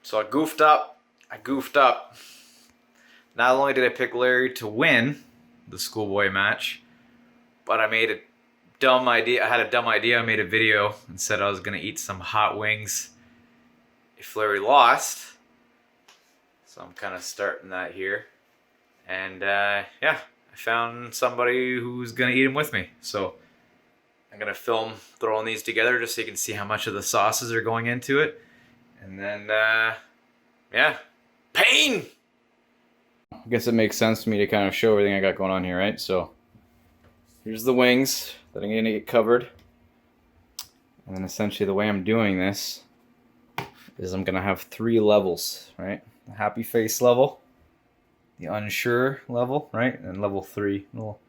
So I goofed up. Not only did I pick Larry to win the schoolboy match, but I made a dumb idea. I had a dumb idea. I made a video and said I was gonna eat some hot wings if Larry lost. So I'm kind of starting that here. And yeah, I found somebody who's gonna eat them with me. So I'm gonna film throwing these together just so you can see how much of the sauces are going into it. And then, yeah, pain! I guess it makes sense to me to kind of show everything I got going on here, right? So here's the wings that I'm gonna get covered. And then essentially the way I'm doing this is I'm gonna have 3 levels, right? The happy face level, the unsure level, right? And level 3, little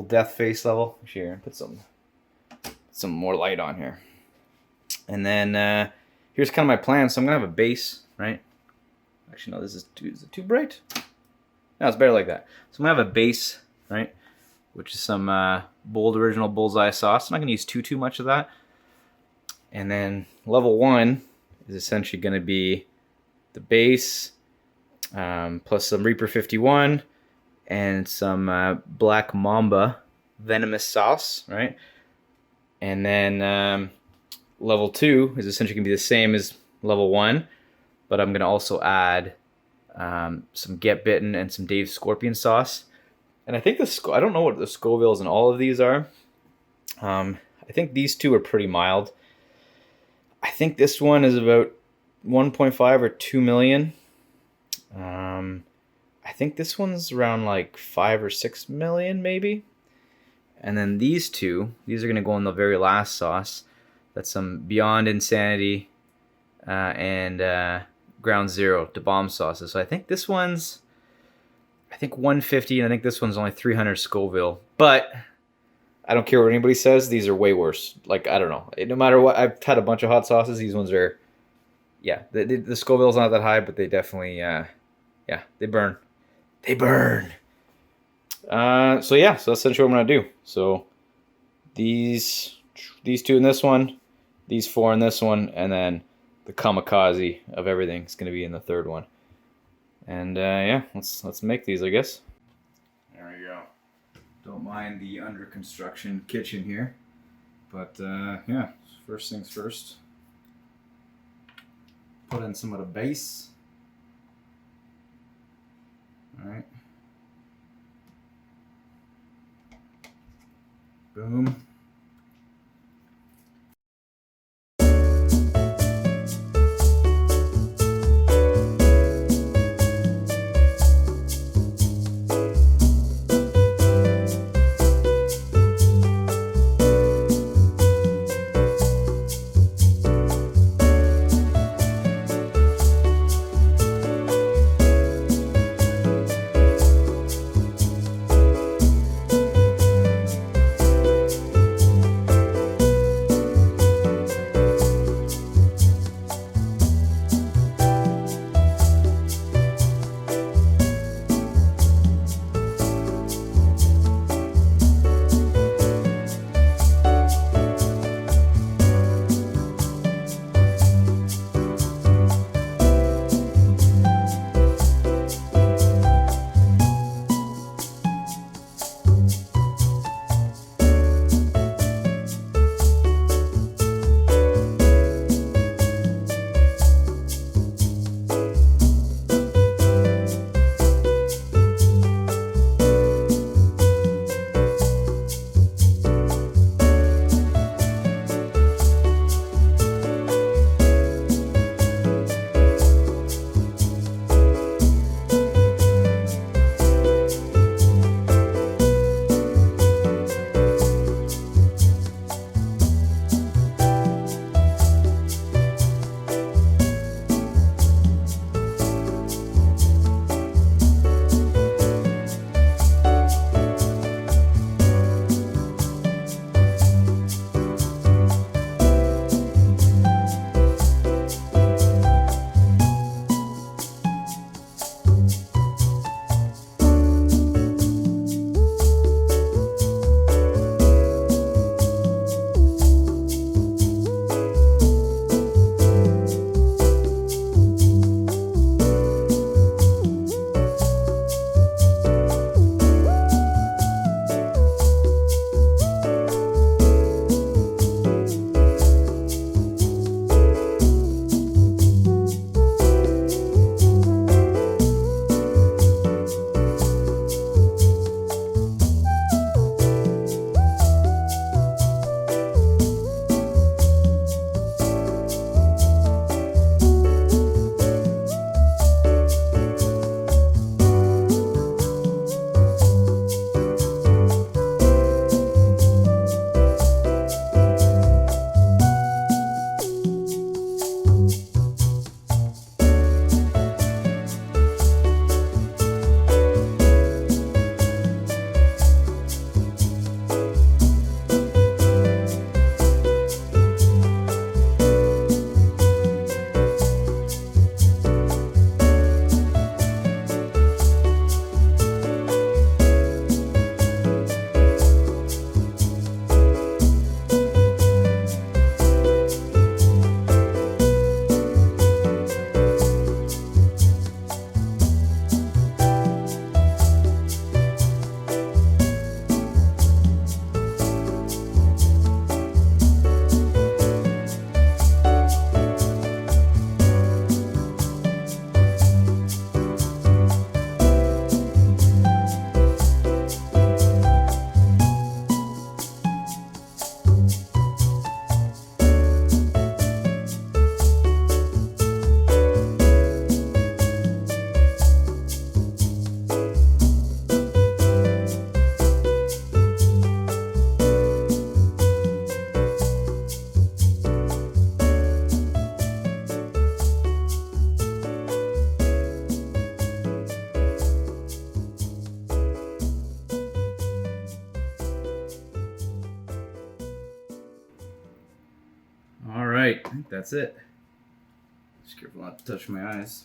death face level. Here, put some more light on here. And then here's kind of my plan. So I'm gonna have a base, right? Actually, no, is it too bright? No, it's better like that. So I'm gonna have a base, right? Which is some original bullseye sauce. I'm not gonna use too much of that. And then level 1 is essentially gonna be the base plus some Reaper 51 and some Black Mamba venomous sauce, right? And then level 2 is essentially gonna be the same as level 1, but I'm gonna also add some Get Bitten and some Dave's Scorpion sauce. And I think I don't know what the Scovilles in all of these are. I think these 2 are pretty mild. I think this one is about 1.5 or 2 million. I think this one's around like 5 or 6 million maybe. And then these are gonna go in the very last sauce. That's some Beyond Insanity and Ground Zero to bomb sauces. So I think this one's 150, and I think this one's only 300 Scoville. But I don't care what anybody says, these are way worse. Like, I don't know. No matter what, I've had a bunch of hot sauces. These ones are, yeah, the Scoville's not that high, but they definitely, yeah, they burn. They burn. So yeah, so that's essentially what I'm gonna do. So these 2 in this one, these 4 in this one, and then the kamikaze of everything is gonna be in the 3rd one. And yeah, let's make these, I guess. There we go. Don't mind the under construction kitchen here, but yeah, first things first. Put in some of the base. All right. Boom. I think that's it. Just careful not to touch my eyes.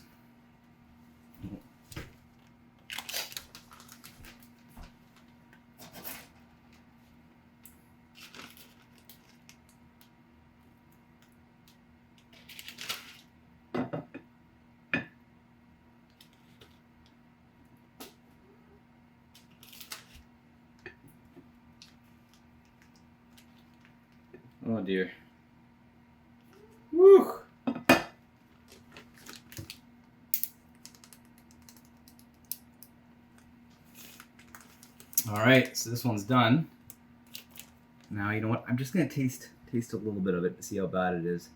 Oh dear. Woo! All right, so this one's done. Now you know what? I'm just gonna taste a little bit of it to see how bad it is.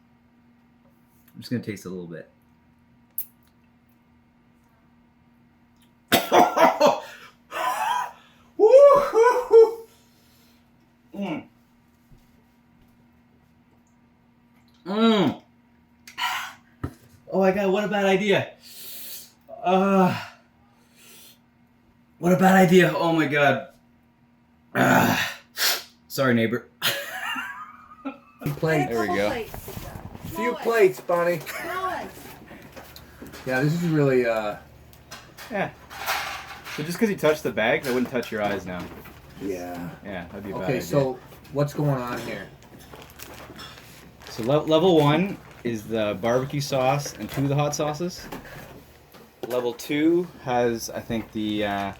I'm just gonna taste a little bit. Oh my god, what a bad idea. What a bad idea. Oh my god. Sorry, neighbor. Plate. There we go. A few plates, Bonnie. Yeah, this is really, Yeah. So just because you touched the bag, I wouldn't touch your eyes now. Yeah. Yeah, that'd be a bad Okay, idea. so what's going on here? So level 1 is the barbecue sauce and 2 of the hot sauces. Level 2 has, I think, the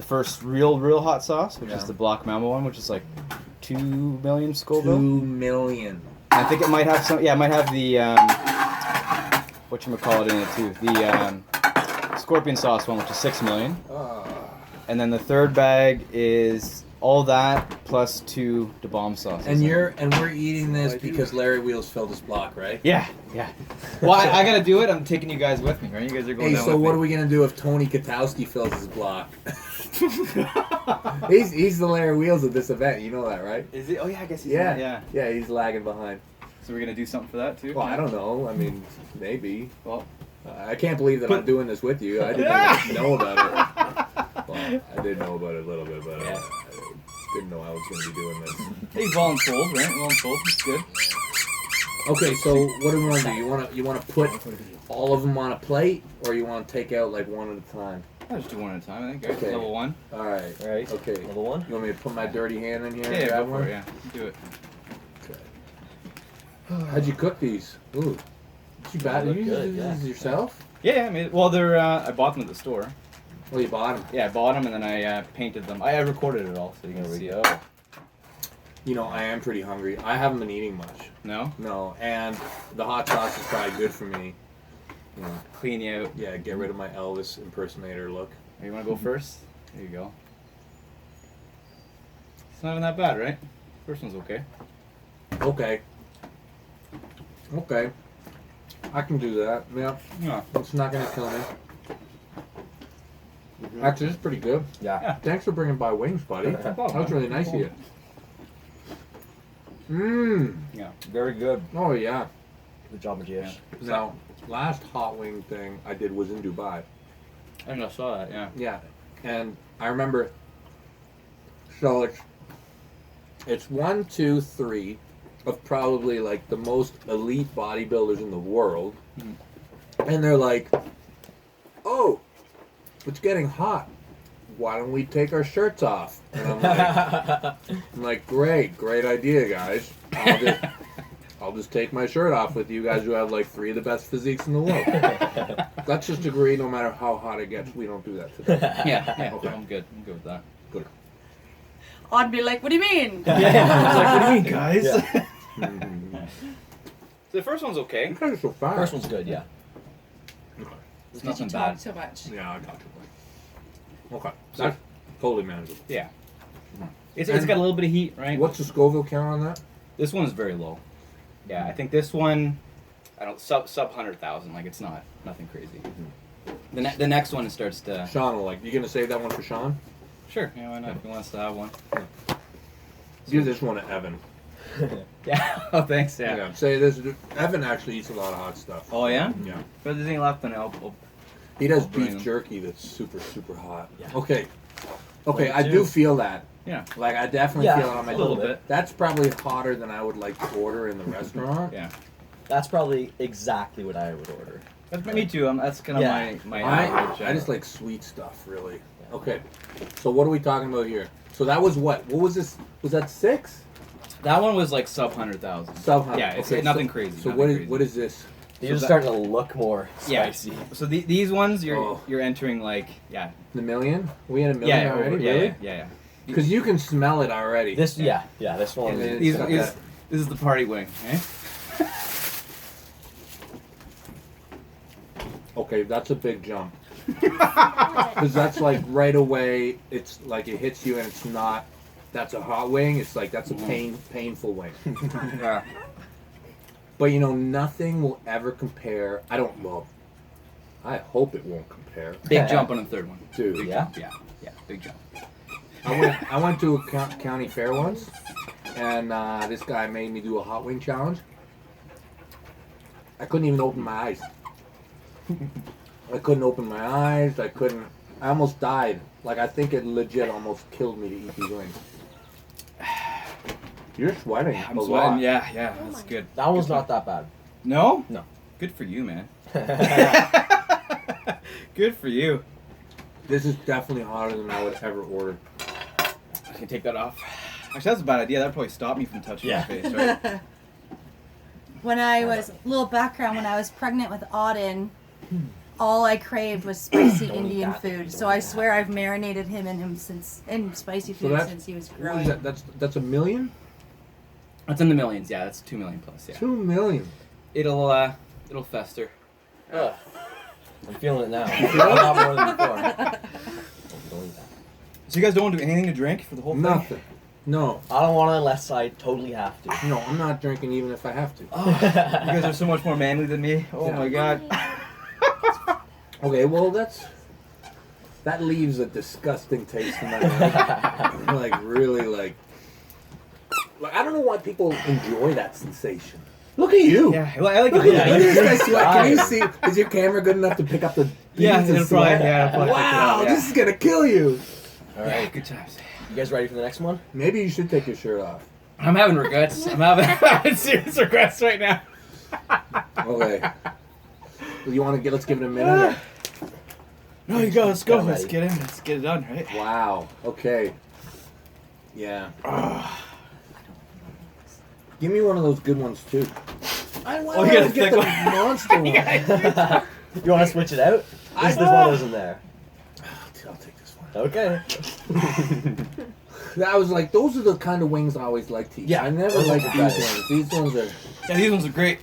first real hot sauce, which is the Black Mamba one, which is like 2 million Scoville. 2 million. I think it might have some. Yeah, it might have the whatchamacallit in it too. The scorpion sauce one, which is 6 million. And then the third bag is all that plus 2 the bomb sauces. And we're eating this because Larry Wheels filled his block, right? Yeah. Well, I gotta do it. I'm taking you guys with me, right? You guys are going down so with what me. are we gonna do if Tony Katowski fills his block? he's the Larry Wheels of this event. You know that, right? Is it? Oh yeah, I guess he's Yeah, he's lagging behind. So we're gonna do something for that too. Well, I don't know. I mean, maybe. Well, I can't believe that I'm doing this with you. I didn't know about it. Well, I did know about it a little bit, but I didn't know I was going to be doing this. he's voluntold, right? Voluntold. It's good. Okay, so what do we want to do? You want to put all of them on a plate, or you want to take out like one at a time? I'll just do one at a time. I think. Right? Okay. Level 1. All right. Okay. Level 1? You want me to put my dirty hand in here and Yeah, grab go one? for it. Yeah, do it. Okay. How'd you cook these? Ooh. Too bad. look You good, use yeah. these yourself? Yeah, I mean, well, they're. I bought them at the store. Well, you bought them. Yeah, I bought them and then I painted them. I recorded it all, so you can see it. You know, I am pretty hungry. I haven't been eating much. No? No, and the hot sauce is probably good for me. You know, Clean you out. yeah, get rid of my Elvis impersonator look. You want to go first? There you go. It's not even that bad, right? First one's okay. Okay. I can do that. Yeah, Yeah. it's not gonna kill me. Actually, this is pretty good. Yeah. Thanks for bringing by wings, buddy. No That problem, was really man. nice of you. Mmm. Yeah. Very good. Oh yeah. Good job, Matthias. Now, last hot wing thing I did was in Dubai. I think I saw that, yeah. Yeah, and I remember. So it's 1, 2, 3 of probably like the most elite bodybuilders in the world, and they're like, "Oh, it's getting hot. Why don't we take our shirts off?" And I'm like, great idea, guys. I'll just take my shirt off with you guys who have like 3 of the best physiques in the world. Let's just agree, no matter how hot it gets, we don't do that today. Yeah. Okay. I'm good with that. Good. I'd be like, what do you mean? Yeah. I was like, what do you mean, guys? Yeah. The first one's okay. You guys are so fast. First one's good, yeah. It's Because you nothing talk bad. so much. Yeah, I got you. Okay, that's totally manageable. Yeah. It's got a little bit of heat, right? What's the Scoville count on that? This one's very low. Yeah, I think this one, I don't sub 100,000. Like it's nothing crazy. The next one starts to. Sean will like. You gonna save that one for Sean? Sure. Yeah, why not? If he wants to have one. Give this one to Evan. Yeah. Oh, thanks. Yeah. Say this. Evan actually eats a lot of hot stuff. Oh yeah. Yeah. But there's anything left, then I'll He does I'll bring beef them. jerky that's super hot. Yeah. Okay. Me I too. do feel that. Yeah. Like I definitely Yeah, feel it on my a little tongue. bit. That's probably hotter than I would like to order in the restaurant. Yeah. That's probably exactly what I would order. That's me too. That's kind of Yeah. my average. I just like sweet stuff, really. Okay, so what are we talking about here? So that was what? What was this? Was that 6? That one was like sub 100,000. Sub-100. Yeah, it's Okay, nothing so, crazy. So nothing what is this? These So are that- starting to look more Yeah. spicy. So these ones Oh. you're entering like The million? We had a million yeah already, yeah, really? yeah. Because you can smell it already. This this one. And then- These, got these, that. this is the party wing. Eh? Okay, that's a big jump. Because that's like right away. It's like it hits you, and it's not. That's a hot wing. It's like that's a painful wing. Yeah. But you know, nothing will ever compare. I don't. Well, I hope it won't compare. Big jump on the third one. Dude, Big Yeah? jump. Yeah, big jump. I went to a county fair once, and this guy made me do a hot wing challenge. I couldn't even open my eyes. I couldn't open my eyes. I almost died. Like, I think it legit almost killed me to eat these wings. You're sweating. I'm a sweating. lot. Yeah, that's good. That one's not that bad. No? No. Good for you, man. Good for you. This is definitely hotter than I would ever order. I can take that off. Actually, that's a bad idea. That'd probably stop me from touching Yeah. my face, right? When I was little background, when I was pregnant with Auden, all I craved was spicy Don't eat Indian that. food. Don't So eat I that. swear I've marinated him in spicy So food that's- since he was What growing. is that? That's a million? That's in the millions. Yeah, that's 2 million plus. Yeah. 2 million. It'll fester. Ugh. I'm feeling it now. A lot more than before. Don't eat that. So you guys don't want to do anything to drink for the whole thing? Nothing. No. I don't want to unless I totally have to. No, I'm not drinking even if I have to. Oh, you guys are so much more manly than me. Oh Yeah. my god. Okay, well that leaves a disgusting taste in my mouth. Like really like I don't know why people enjoy that sensation. Look at you. Yeah, well, I like Look it. at Yeah, this guy sweat. Can you Right. see? Is your camera good enough to pick up the Yeah, beads of it'll probably, sweat? yeah, it'll probably pick it Wow, up, yeah. this is gonna kill you. All Yeah, right. good times. You guys ready for the next one? Maybe you should take your shirt off. I'm having regrets. I'm having serious regrets right now. Okay. You want to get? Let's give it a minute. No, you go. Let's go. I'm Let's ready. get in. Let's get it done, right? Wow. Okay. Yeah. Give me one of those good ones too. I want Oh, you got a to get thick the one? monster one. You want to switch it out? There's one of those in there. I'll take this one. Okay. That was like those are the kind of wings I always like to eat. Yeah, I never those liked are these better. ones. These ones are. Yeah, these ones are great.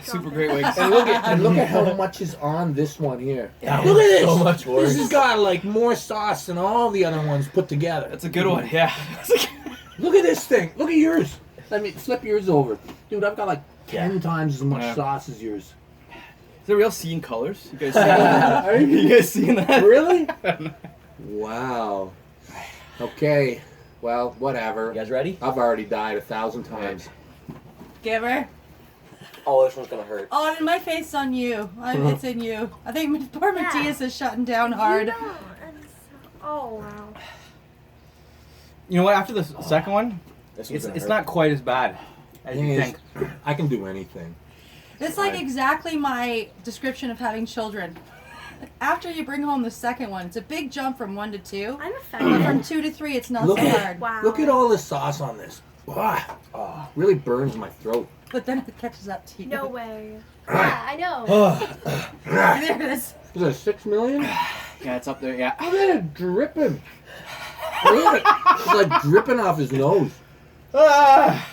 Super great wings. And look at how much is on this one here. That Look one's at this. so much worse. This has got like more sauce than all the other ones put together. That's a good one. Yeah. Look at this thing. Look at yours. Let me flip yours over, dude. I've got like 10 Yeah. times as much Yeah. sauce as yours. Is it real seeing colors? You guys seeing that? Are You guys seeing that? Really? Wow. Okay. Well, whatever. You guys ready? I've already died 1,000 times. Give her. Oh, this one's gonna hurt. Auden, my face's on you. It's in you. I think poor Matthias is shutting down hard. No, oh wow. You know what? After the second one, This one's it's gonna hurt. not quite as bad as Thing you is, think. I can do anything. It's like Right. exactly my description of having children. After you bring home the second one, it's a big jump from 1 to 2. I'm But offended. from 2 to 3, it's not Look so at- hard. Wow. Look at all the sauce on this. Ah, Oh. really burns my throat. But then it catches up to you. No way. Yeah, I know. There it is. Is that 6 million? Yeah, it's up there. Yeah. Look at it dripping. Look at it. It's like dripping off his nose. Ah!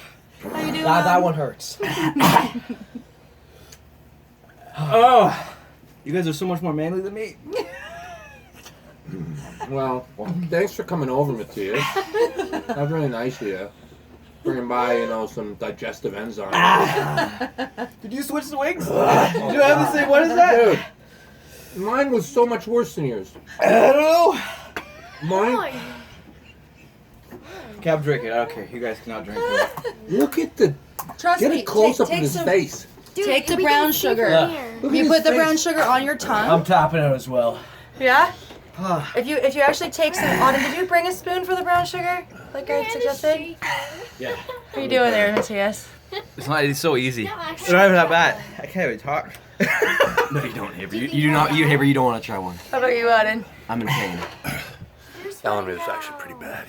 How you doing? That one hurts. Oh, you guys are so much more manly than me. Well, thanks for coming over, Matthias. That's really nice of you. Bringing by, some digestive enzymes. Did you switch the wings? Did you have the same? What is that? Dude, mine was so much worse than yours. I don't know. Mine, Okay, I'm drinking. Okay, you guys cannot drink. It. look at the, Trust get me. a close up of take his some, face. Dude, Take the we brown can see sugar. from Yeah. here. Look at You his put the face. brown sugar on your tongue. tapping it as well. Yeah. Ah. If you actually take some, Auden, did you bring a spoon for the brown sugar, like I Man, suggested? shaking. Yeah. What are you doing there, Matthias? It's not. It's so easy. No, actually, It's not even that bad. I can't even talk. No, you don't, Haber. You do not. You, Haber, you don't want to try one. How about you, Auden? I'm in pain. That one is actually pretty bad.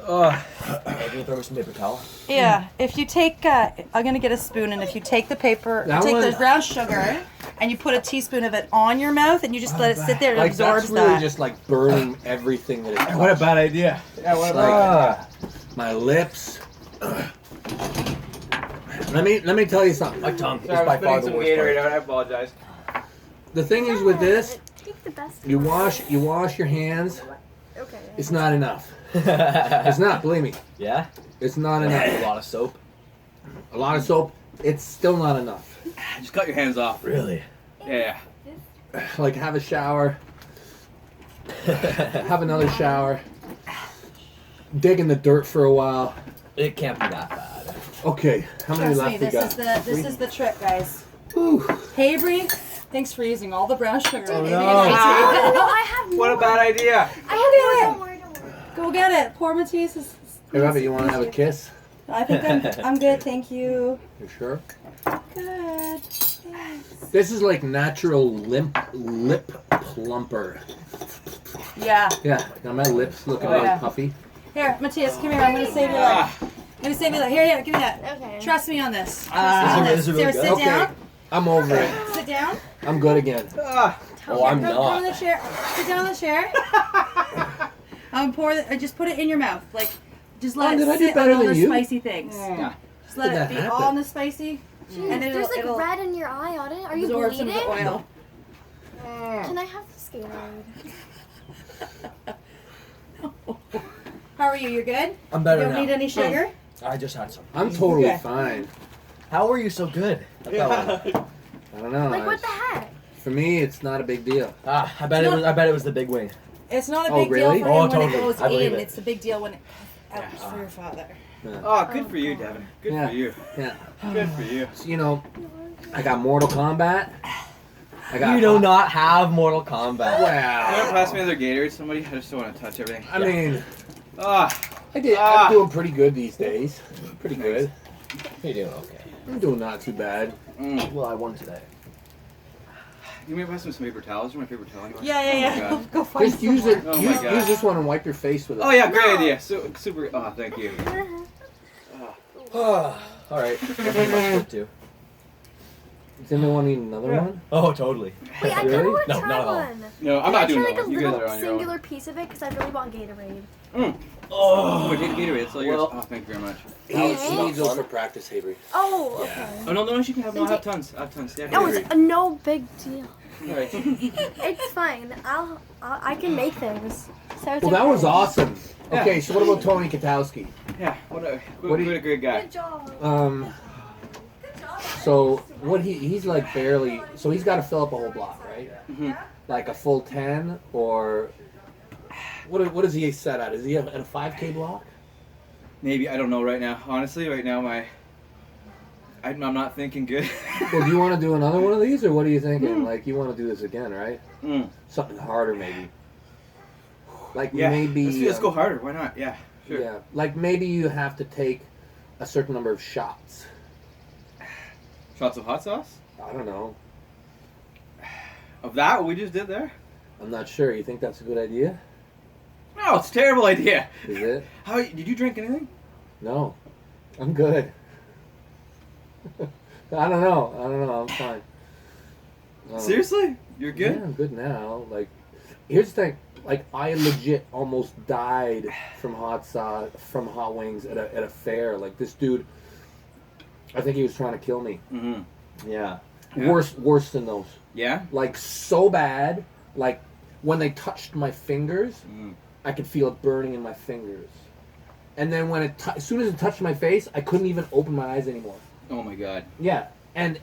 Hey, can you throw me some paper towel? Yeah, if you take, I'm gonna get a spoon, and if you take the paper, That take one- the brown sugar, and you put a teaspoon of it on your mouth, and you just let it sit there, it Like absorbs that's really that. just like burning everything that it touched. What a bad idea. Yeah, what a bad My lips. Let me tell you something. My tongue is Sorry, I'm by far spitting the some worst Gatorade part. out. I apologize. The thing is with this, Take the best. you wash your hands. Okay. It's not enough. It's not. Believe me, Yeah? it's not A enough. lot of soap. A lot of soap. It's still not enough. Just cut your hands off. Really? Yeah. Like have a shower. Have another shower. Dig in the dirt for a while. It can't be that bad. Okay, how many Trust me, left we got? this is the trick, guys. Whew. Havery, thanks for using all the brown sugar. Oh, Maybe no, it's I have more. What a bad idea. I have more. Don't worry. Go get it. Poor Matthias is. Hey, Rabbit, you want to have a kiss? I think I'm good, thank you. You sure? Good. Thanks. This is like natural lip plumper. Yeah. Yeah, now my lips looking Oh, really yeah. puffy. Here, Matthias, come here. I'm gonna save your life. I'm gonna save your life. Here, give me that. Okay. Trust me on this. This is really Sit good. down. I'm over it. Sit down. I'm good again. Oh, I'm Come on the not. chair. Sit down on the chair. Just put it in your mouth. Like, just let Oh, did I it do sit better on all than the you? spicy things. Yeah. Just let Did it that be happen? all on the spicy, Jeez, and there's like it'll red in your eye on it. Are you absorb some bleeding? of the oil. Can I have the Gatorade? How are you? You're good? I'm You better don't now. need any sugar? I just had some. I'm totally Okay. fine. How are you so good? at that one? I don't know. Like what the heck? For me, it's not a big deal. I bet it was the big wing. It's not a Oh, big really? deal for Oh, him when totally. it goes I believe in. it. It's a big deal when it comes out for your father. Oh, good for you, Devin. Good Yeah. for you. Yeah. Good for you. So, you know, I got Mortal Kombat. I got You do not have Mortal Kombat. You want to Well, pass me another Gatorade, somebody? I just don't want to touch everything. I mean, Ah, I'm doing pretty good these days. Pretty good. You're doing okay. I'm doing not too bad. Well, I won today. you may pass me some paper towels. You want my paper towel anyway? Yeah. Oh, God. Go find Just use it. Oh my use, God. use this one and wipe your face with it. Oh yeah, great idea. So, super. Oh, thank you. All right. That's good too. Does anyone need another one? Oh, totally. Wait, I kind Really? of want to No, try not at all. one. No, I'm Can not I doing try that like one. a You guys little are on your own. singular piece of it because I really want Gatorade. Oh, my Gatorade. It's all yours. Well- Oh, thank you very much. He needs those for practice, Havery. Oh, okay. Oh no, you can have. No, I have tons. I have tons. Yeah, No, it's no big deal. Alright. It's fine. I can make things. So it's Well, that was okay. awesome. Yeah. Okay, so what about Tony Katowski? Yeah. What a What do you- what a great guy. Good job. So what he's like barely. So he's got to fill up a whole block, right? Mhm. Like a full 10 or what is he set at? Is he at a 5K block? Maybe I don't know right now. Honestly, right now I'm not thinking good. Well, do you want to do another one of these, or what are you thinking? Like you want to do this again, right? Mm. Something harder, maybe. Like Yeah. maybe. Let's go harder. Why not? Yeah. Sure. Yeah, like maybe you have to take a certain number of shots. Shots of hot sauce. I don't know. Of that, what we just did there? I'm not sure. You think that's a good idea? No, it's a terrible idea. Is it? How did you drink anything? No, I'm good. I don't know. I'm fine. Seriously? You're good? Yeah, I'm good now. Like, here's the thing. Like, I legit almost died from from hot wings at a fair. Like, this dude, I think he was trying to kill me. Mm-hmm. Yeah. Yeah. Worse than those. Yeah. Like, so bad. Like, when they touched my fingers, Mm. I could feel it burning in my fingers. And then when as soon as it touched my face, I couldn't even open my eyes anymore. Oh my god. Yeah, and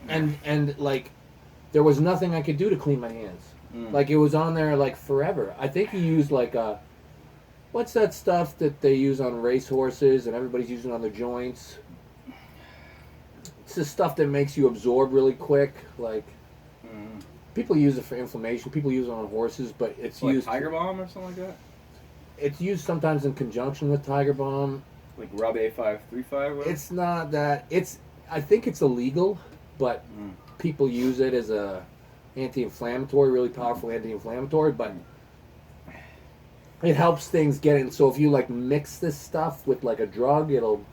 like, there was nothing I could do to clean my hands. Mm. Like, it was on there like forever. I think he used like what's that stuff that they use on racehorses and everybody's using on their joints? It's the stuff that makes you absorb really quick. Like, Mm. people use it for inflammation. People use it on horses, but it's So like used. Tiger Balm or something like that. It's used sometimes in conjunction with Tiger Balm. Like rub A535? What? It's not that. I think it's illegal, but people use it as a anti-inflammatory, really powerful anti-inflammatory. But it helps things get in. So if you like mix this stuff with like a drug, it'll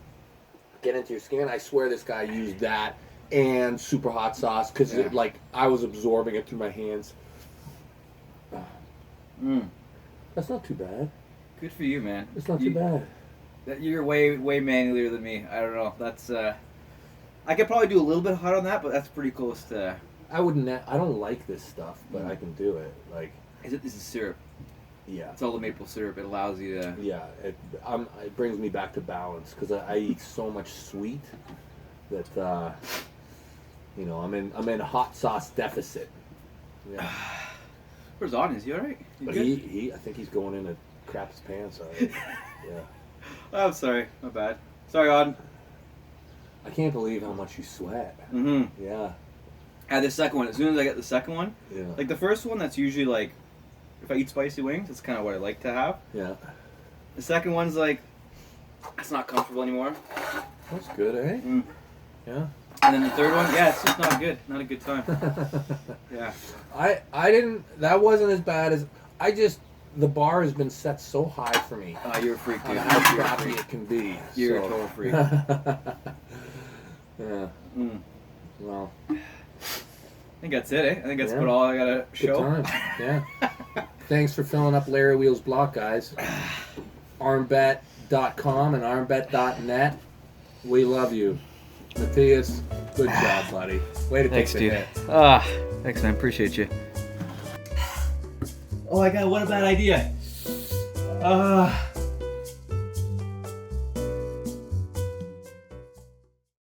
get into your skin. I swear this guy used that and super hot sauce because like I was absorbing it through my hands. That's not too bad. Good for you, man. It's not too bad. You're way manualier than me. I don't know. That's I could probably do a little bit hot on that, but that's pretty close to. I wouldn't. I don't like this stuff, but I can do it. Like, This is syrup. yeah, It's all the maple syrup. It allows you to. yeah. It brings me back to balance because I eat so much sweet that you know I'm in a hot sauce deficit. Yeah, Where's Auden? Is he all right? You but good? he I think he's going in to crap his pants already. Yeah, Oh, I'm sorry. My bad. Sorry, Auden. I can't believe how much you sweat. Mm-hmm. Yeah, I had the second one. As soon as I get the second one, yeah, like the first one, that's usually like, if I eat spicy wings, that's kind of what I like to have. yeah. The second one's like, that's not comfortable anymore. That's good, eh? Mm. Yeah. And then the third one, yeah, it's just not good. Not a good time. Yeah. I didn't. That wasn't as bad as I just. The bar has been set so high for me You're a freak, on dude. how You're a crappy freak. it can be. You're a so. total freak. Yeah. Mm. Well, I think that's it, eh? I think that's Yeah. about all I gotta good show. time. Yeah. Thanks for filling up Larry Wheels block, guys. Armbet.com and armbet.net. We love you. Matthias, good job, buddy. Way to Thanks, take the dude. hit. Thanks, man. Appreciate you. Oh my god, what a bad idea.